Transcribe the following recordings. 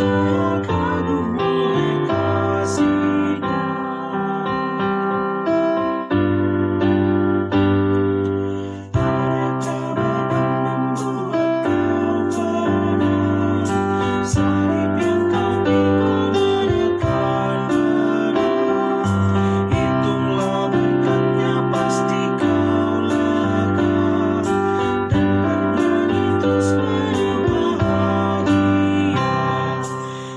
niscaya kagum oleh kasih-Nya. Adakah beban membuat kau penat? Salib yang kau pikul menekan berat. Hitunglah berkatnya, pasti kau lega, dan bernyanyi terus berbahagia.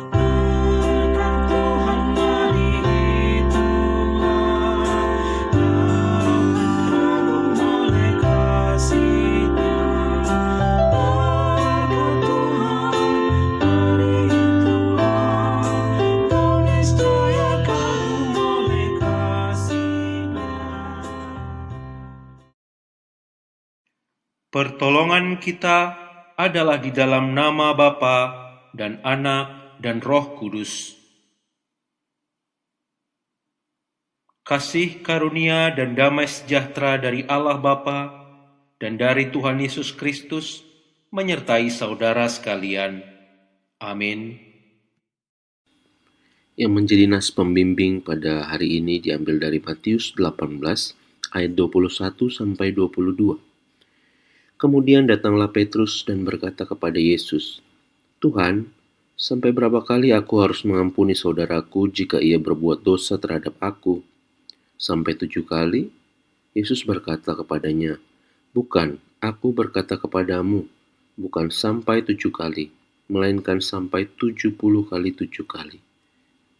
Berkat Tuhan mari hitunglah, dapat kagum oleh kasih-Nya. Berkat Tuhan mari hitunglah, kau niscaya kagum oleh kasih-Nya. Pertolongan kita adalah di dalam nama Bapa dan Anak dan Roh Kudus. Kasih karunia dan damai sejahtera dari Allah Bapa dan dari Tuhan Yesus Kristus menyertai saudara sekalian. Amin. Yang menjadi nas pembimbing pada hari ini diambil dari Matius 18 ayat 21 sampai 22. Kemudian datanglah Petrus dan berkata kepada Yesus, "Tuhan, sampai berapa kali aku harus mengampuni saudaraku jika ia berbuat dosa terhadap aku? Sampai 7 kali?" Yesus berkata kepadanya, "Bukan, aku berkata kepadamu, bukan sampai 7 kali, melainkan sampai 70 kali 7 kali."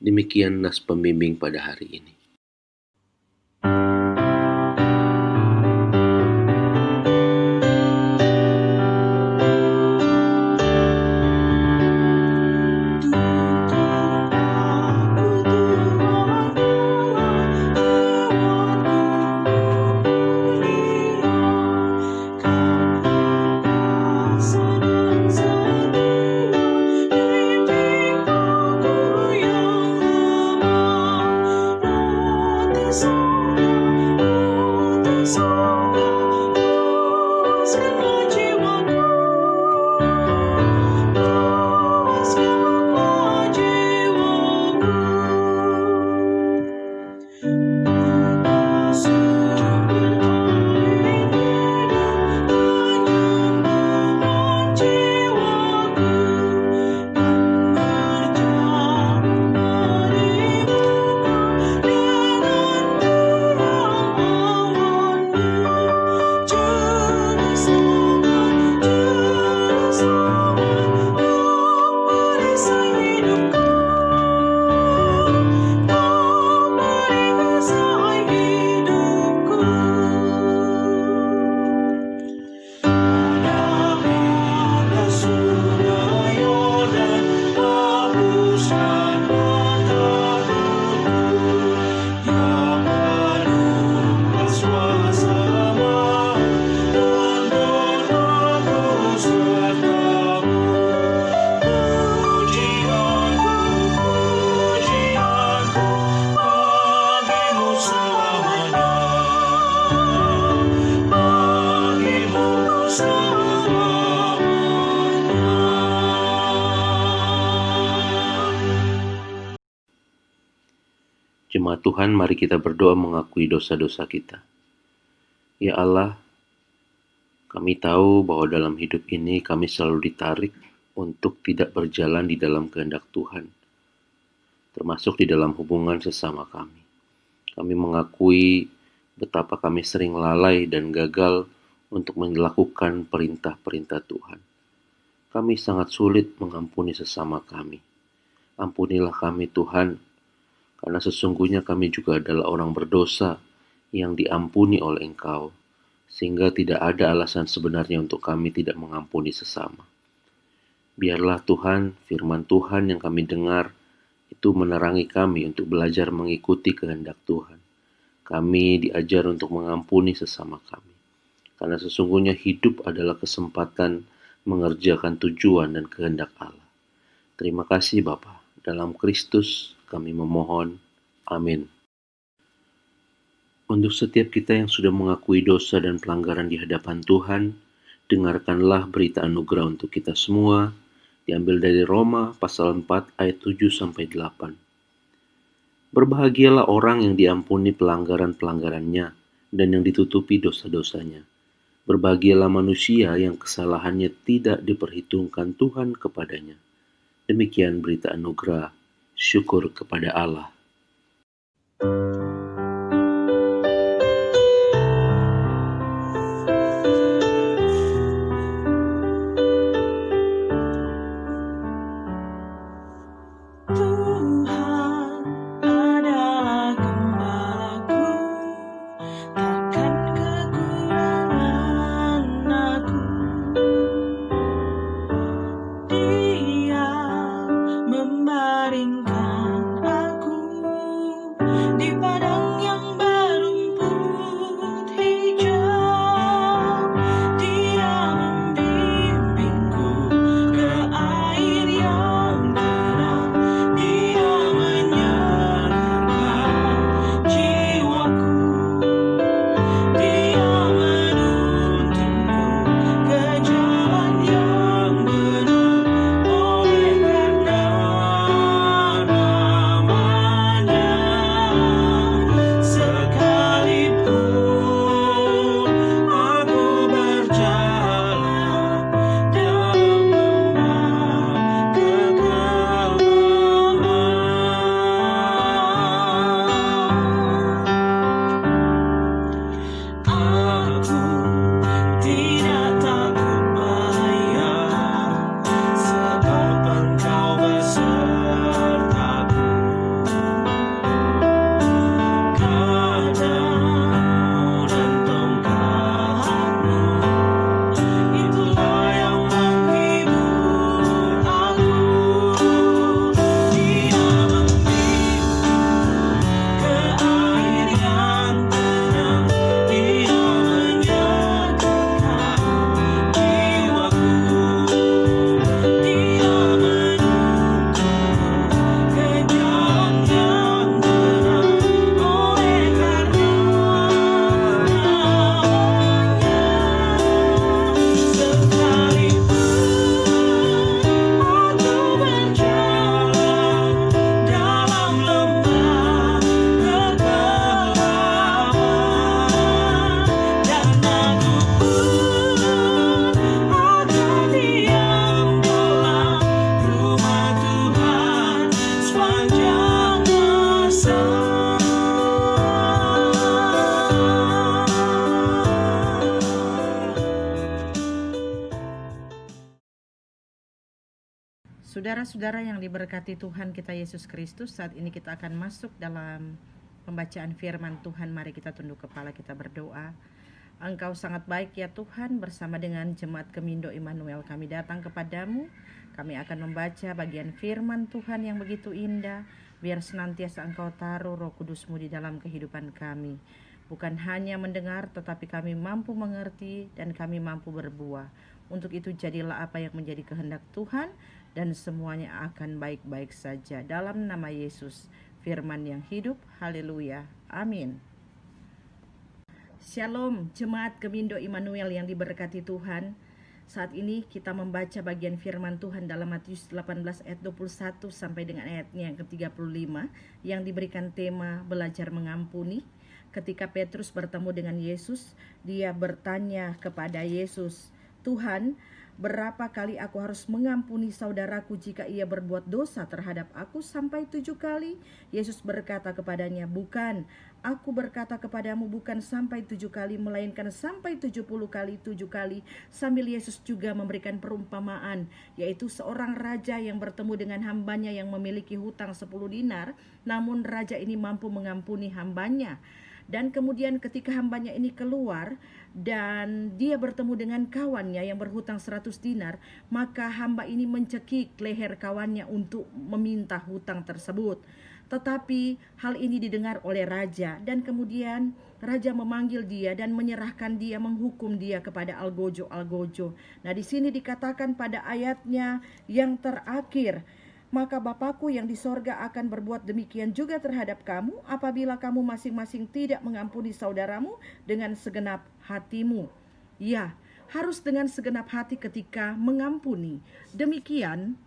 Demikian nas pembimbing pada hari ini. Jemaat Tuhan, mari kita berdoa mengakui dosa-dosa kita. Ya Allah, kami tahu bahwa dalam hidup ini kami selalu ditarik untuk tidak berjalan di dalam kehendak Tuhan, termasuk di dalam hubungan sesama kami. Kami mengakui betapa kami sering lalai dan gagal untuk melakukan perintah-perintah Tuhan. Kami sangat sulit mengampuni sesama kami. Ampunilah kami Tuhan, karena sesungguhnya kami juga adalah orang berdosa yang diampuni oleh Engkau, sehingga tidak ada alasan sebenarnya untuk kami tidak mengampuni sesama. Biarlah Tuhan, firman Tuhan yang kami dengar itu menerangi kami untuk belajar mengikuti kehendak Tuhan. Kami diajar untuk mengampuni sesama kami, karena sesungguhnya hidup adalah kesempatan mengerjakan tujuan dan kehendak Allah. Terima kasih Bapa. Dalam Kristus kami memohon. Amin. Untuk setiap kita yang sudah mengakui dosa dan pelanggaran di hadapan Tuhan, dengarkanlah berita anugerah untuk kita semua Diambil dari Roma pasal 4 ayat 7-8. Berbahagialah orang yang diampuni pelanggaran-pelanggarannya dan yang ditutupi dosa-dosanya. Berbahagialah manusia yang kesalahannya tidak diperhitungkan Tuhan kepadanya. Demikian berita anugerah, syukur kepada Allah. Tuhan adalah gembalaku, takkan kekurangan aku. Dia membaringkan aku di padang yang berumput hijau. Dia membimbingku ke air yang tenang. Dia menyenangkan jiwaku. Dia menuntunku ke jalan yang benar. Oleh karena namanya, sekalipun aku berjalan dalam lembah kegelapan, aku tidak takut bahaya, sebab Engkau besertaku. Kadamu dan tongkatmu, itulah yang menghibur aku. Dia membimbingku ke air yang tenang. Dia menyenangkan jiwaku. Dia menuntunku ke jalan yang benar. Oleh karena namanya, sekalipun aku berjalan dalam lembah kegelapan, dan aku pun akan diam dalam rumah Tuhan sepanjang masa. Saudara-saudara yang diberkati Tuhan kita Yesus Kristus, saat ini kita akan masuk dalam pembacaan firman Tuhan. Mari kita tunduk kepala, kita berdoa. Engkau sangat baik ya Tuhan, bersama dengan Jemaat Gemindo Immanuel kami datang kepadamu. Kami akan membaca bagian firman Tuhan yang begitu indah. Biar senantiasa Engkau taruh Roh Kudus-Mu di dalam kehidupan kami. Bukan hanya mendengar, tetapi kami mampu mengerti dan kami mampu berbuah. Untuk itu jadilah apa yang menjadi kehendak Tuhan, dan semuanya akan baik-baik saja. Dalam nama Yesus, firman yang hidup. Haleluya. Amin. Shalom, Jemaat Gemindo Immanuel yang diberkati Tuhan. Saat ini kita membaca bagian firman Tuhan dalam Matius 18 ayat 21 sampai dengan ayatnya yang ke-35 yang diberikan tema belajar mengampuni. Ketika Petrus bertemu dengan Yesus, dia bertanya kepada Yesus, "Tuhan, berapa kali aku harus mengampuni saudaraku jika ia berbuat dosa terhadap aku? Sampai 7 kali?" Yesus berkata kepadanya, "Bukan, aku berkata kepadamu bukan sampai 7 kali, melainkan sampai 70 kali 7 kali. Sambil Yesus juga memberikan perumpamaan, yaitu seorang raja yang bertemu dengan hambanya yang memiliki hutang 10 dinar, namun raja ini mampu mengampuni hambanya. Dan kemudian ketika hambanya ini keluar dan dia bertemu dengan kawannya yang berhutang 100 dinar, maka hamba ini mencekik leher kawannya untuk meminta hutang tersebut. Tetapi hal ini didengar oleh raja, dan kemudian raja memanggil dia dan menyerahkan dia, menghukum dia kepada algojo-algojo. Nah, di sini dikatakan pada ayatnya yang terakhir, "Maka Bapakku yang di sorga akan berbuat demikian juga terhadap kamu, apabila kamu masing-masing tidak mengampuni saudaramu dengan segenap hatimu." Ya, harus dengan segenap hati ketika mengampuni. Demikian,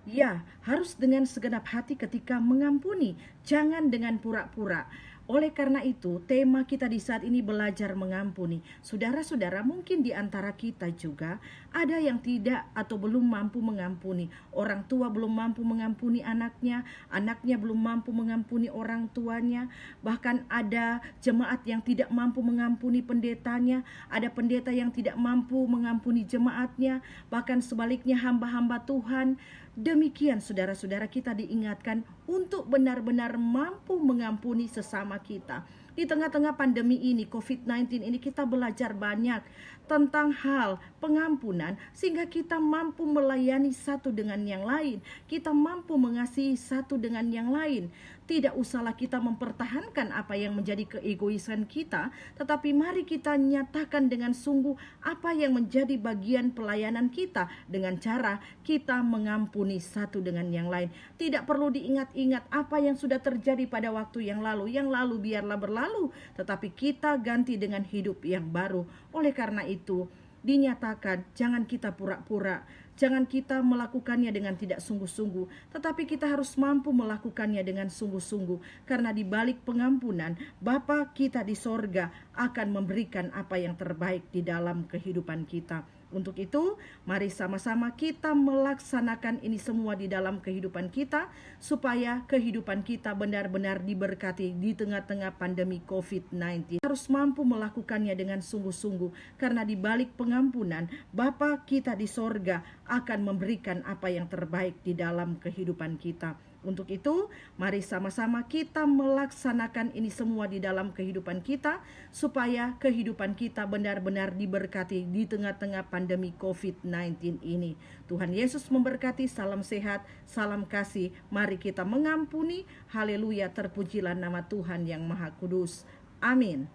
ya, harus dengan segenap hati ketika mengampuni, jangan dengan pura-pura. Oleh karena itu, tema kita di saat ini belajar mengampuni. Saudara-saudara, mungkin di antara kita juga ada yang tidak atau belum mampu mengampuni. Orang tua belum mampu mengampuni anaknya, anaknya belum mampu mengampuni orang tuanya. Bahkan ada jemaat yang tidak mampu mengampuni pendetanya, ada pendeta yang tidak mampu mengampuni jemaatnya, bahkan sebaliknya hamba-hamba Tuhan. Demikian saudara-saudara, kita diingatkan untuk benar-benar mampu mengampuni sesama kita. Di tengah-tengah pandemi ini, COVID-19 ini, kita belajar banyak tentang hal pengampunan sehingga kita mampu melayani satu dengan yang lain. Kita mampu mengasihi satu dengan yang lain. Tidak usahlah kita mempertahankan apa yang menjadi keegoisan kita, tetapi mari kita nyatakan dengan sungguh apa yang menjadi bagian pelayanan kita dengan cara kita mengampuni satu dengan yang lain. Tidak perlu diingat-ingat apa yang sudah terjadi pada waktu yang lalu. Yang lalu biarlah berlalu, tetapi kita ganti dengan hidup yang baru. Oleh karena itu, dinyatakan jangan kita pura-pura, jangan kita melakukannya dengan tidak sungguh-sungguh, tetapi kita harus mampu melakukannya dengan sungguh-sungguh, karena di balik pengampunan Bapa kita di sorga akan memberikan apa yang terbaik di dalam kehidupan kita. Untuk itu, mari sama-sama kita melaksanakan ini semua di dalam kehidupan kita, supaya kehidupan kita benar-benar diberkati di tengah-tengah pandemi COVID-19. Harus mampu melakukannya dengan sungguh-sungguh, karena di balik pengampunan, Bapa kita di sorga akan memberikan apa yang terbaik di dalam kehidupan kita. Untuk itu, mari sama-sama kita melaksanakan ini semua di dalam kehidupan kita, supaya kehidupan kita benar-benar diberkati di tengah-tengah pandemi COVID-19 ini. Tuhan Yesus memberkati, salam sehat, salam kasih. Mari kita mengampuni. Haleluya, terpujilah nama Tuhan yang Maha Kudus. Amin.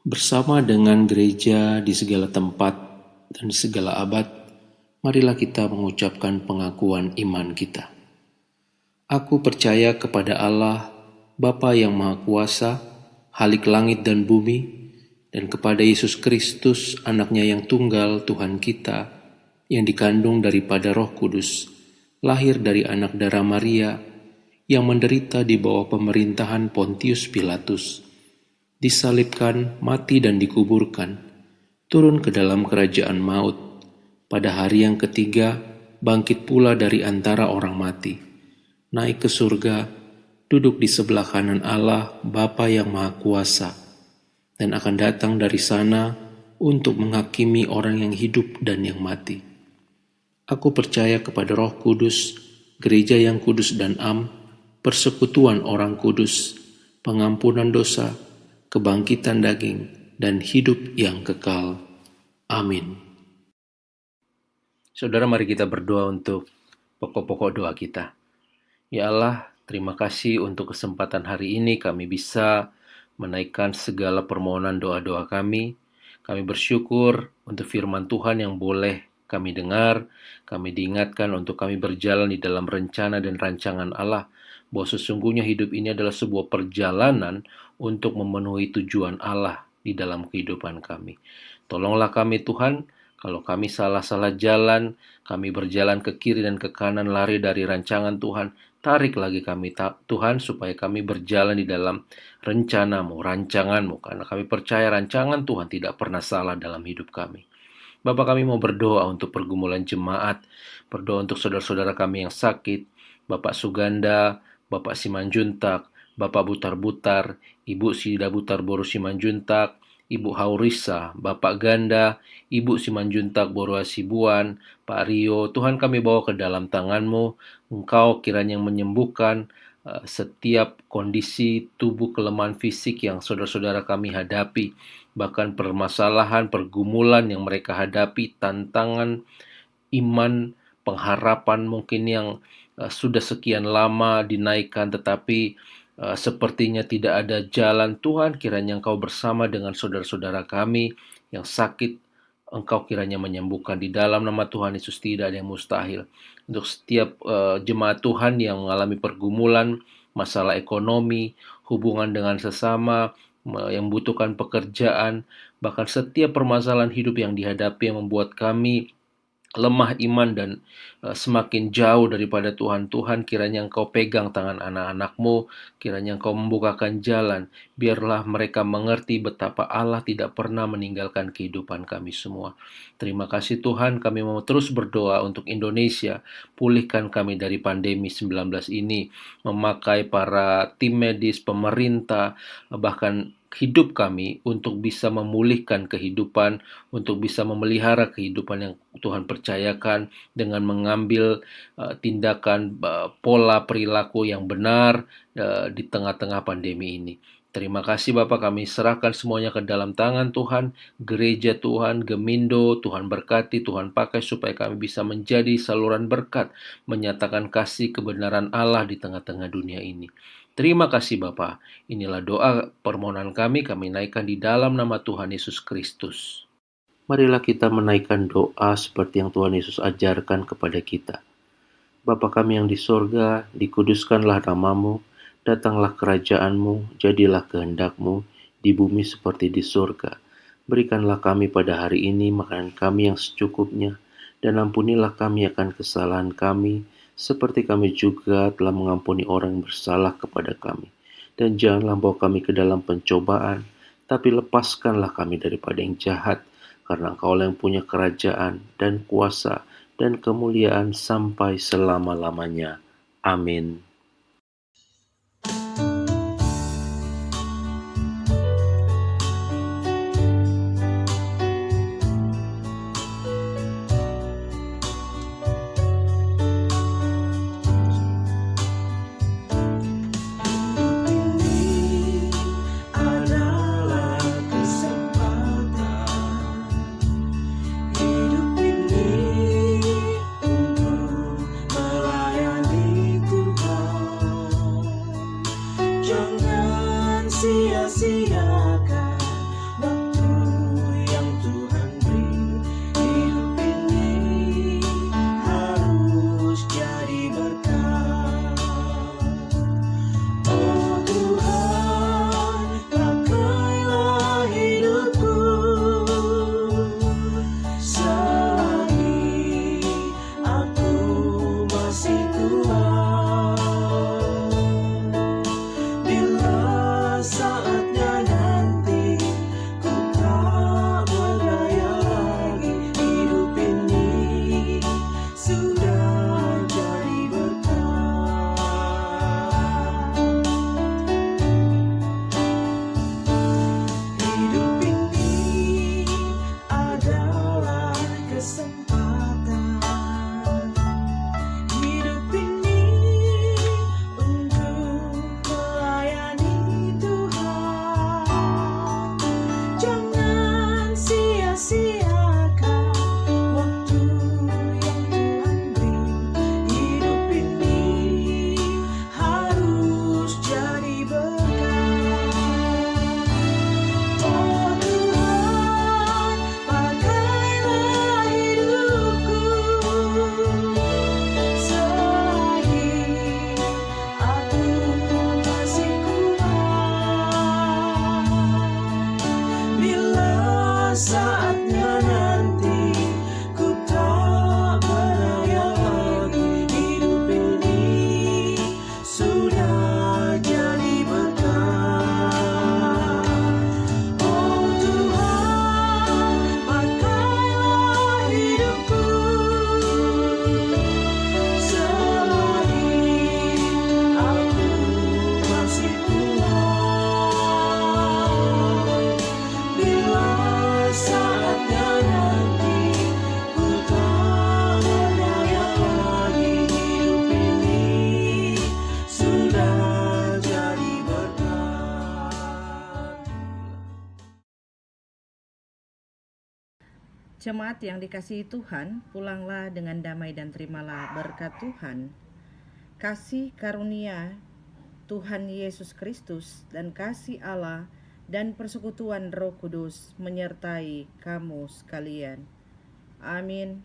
Bersama dengan gereja di segala tempat dan di segala abad, marilah kita mengucapkan pengakuan iman kita. Aku percaya kepada Allah, Bapa yang Maha Kuasa, Halik langit dan bumi, dan kepada Yesus Kristus, anaknya yang tunggal Tuhan kita, yang dikandung daripada Roh Kudus, lahir dari anak darah Maria, yang menderita di bawah pemerintahan Pontius Pilatus, disalibkan, mati dan dikuburkan, turun ke dalam kerajaan maut, pada hari yang ketiga bangkit pula dari antara orang mati, naik ke surga, duduk di sebelah kanan Allah Bapa yang Maha Kuasa, dan akan datang dari sana untuk menghakimi orang yang hidup dan yang mati. Aku percaya kepada Roh Kudus, gereja yang kudus dan am, persekutuan orang kudus, pengampunan dosa, kebangkitan daging, dan hidup yang kekal. Amin. Saudara, mari kita berdoa untuk pokok-pokok doa kita. Ya Allah, terima kasih untuk kesempatan hari ini kami bisa menaikkan segala permohonan doa-doa kami. Kami bersyukur untuk firman Tuhan yang boleh kami dengar. Kami diingatkan untuk kami berjalan di dalam rencana dan rancangan Allah, bahwa sesungguhnya hidup ini adalah sebuah perjalanan untuk memenuhi tujuan Allah di dalam kehidupan kami. Tolonglah kami Tuhan, kalau kami salah-salah jalan, kami berjalan ke kiri dan ke kanan, lari dari rancangan Tuhan, tarik lagi kami Tuhan, supaya kami berjalan di dalam rencana-Mu, rancangan-Mu, karena kami percaya rancangan Tuhan tidak pernah salah dalam hidup kami. Bapak, kami mau berdoa untuk pergumulan jemaat, berdoa untuk saudara-saudara kami yang sakit, Bapak Suganda, Bapak Simanjuntak, Bapak Butar-Butar, Ibu Sida Butar-Boru Simanjuntak, Ibu Haurisa, Bapak Ganda, Ibu Simanjuntak Boru Hasibuan, Pak Rio, Tuhan kami bawa ke dalam tangan-Mu. Engkau kiranya menyembuhkan setiap kondisi tubuh kelemahan fisik yang saudara-saudara kami hadapi, bahkan permasalahan, pergumulan yang mereka hadapi, tantangan iman, pengharapan mungkin yang sudah sekian lama dinaikkan tetapi sepertinya tidak ada jalan. Tuhan, kiranya Engkau bersama dengan saudara-saudara kami yang sakit Engkau kiranya menyembuhkan di dalam nama Tuhan Yesus, tidak ada yang mustahil. Untuk setiap jemaat Tuhan yang mengalami pergumulan, masalah ekonomi, hubungan dengan sesama, yang membutuhkan pekerjaan, bahkan setiap permasalahan hidup yang dihadapi yang membuat kami lemah iman dan semakin jauh daripada Tuhan. Tuhan, kiranya Engkau pegang tangan anak-anak-Mu, kiranya Engkau membukakan jalan, biarlah mereka mengerti betapa Allah tidak pernah meninggalkan kehidupan kami semua. Terima kasih Tuhan, kami mau terus berdoa untuk Indonesia, pulihkan kami dari pandemi 19 ini, memakai para tim medis, pemerintah, bahkan hidup kami untuk bisa memulihkan kehidupan, untuk bisa memelihara kehidupan yang Tuhan percayakan dengan mengambil tindakan pola perilaku yang benar di tengah-tengah pandemi ini. Terima kasih Bapak, kami serahkan semuanya ke dalam tangan Tuhan, gereja Tuhan, Gemindo, Tuhan berkati, Tuhan pakai supaya kami bisa menjadi saluran berkat, menyatakan kasih kebenaran Allah di tengah-tengah dunia ini. Terima kasih Bapak. Inilah doa permohonan kami naikkan di dalam nama Tuhan Yesus Kristus. Marilah kita menaikkan doa seperti yang Tuhan Yesus ajarkan kepada kita. Bapa kami yang di sorga, dikuduskanlah namamu, datanglah kerajaan-Mu, jadilah kehendak-Mu, di bumi seperti di sorga. Berikanlah kami pada hari ini makanan kami yang secukupnya, dan ampunilah kami akan kesalahan kami, seperti kami juga telah mengampuni orang yang bersalah kepada kami. Dan janganlah bawa kami ke dalam pencobaan, tapi lepaskanlah kami daripada yang jahat, karena Engkau yang punya kerajaan dan kuasa dan kemuliaan sampai selama-lamanya. Amin. Sia-siakan waktu yang Tuhan beri. Hidup ini harus jadi berkat. Oh Tuhan, pakailah hidupku selagi aku masih kuat. Bila saatnya nanti ku tak berdaya lagi, hidup ini sudah jadi berkat. Hidup ini adalah kesempatan. Hidup ini untuk melayani Tuhan. Jangan sia-siakan waktu yang Tuhan beri. Hidup ini harus jadi berkat. Oh Tuhan, pakailah hidupku selagi aku masih kuat. Bila saatnya nanti ku tak berdaya lagi, hidup ini sudah jadi berkat. Oh Tuhan, pakailah hidupku selagi aku masih kuat. Bila saatnya nanti ku tak berdaya lagi, hidup ini sudah jadi berkat. Jemaat yang dikasihi Tuhan, pulanglah dengan damai dan terimalah berkat Tuhan. Kasih karunia Tuhan Yesus Kristus dan kasih Allah dan persekutuan Roh Kudus menyertai kamu sekalian. Amin.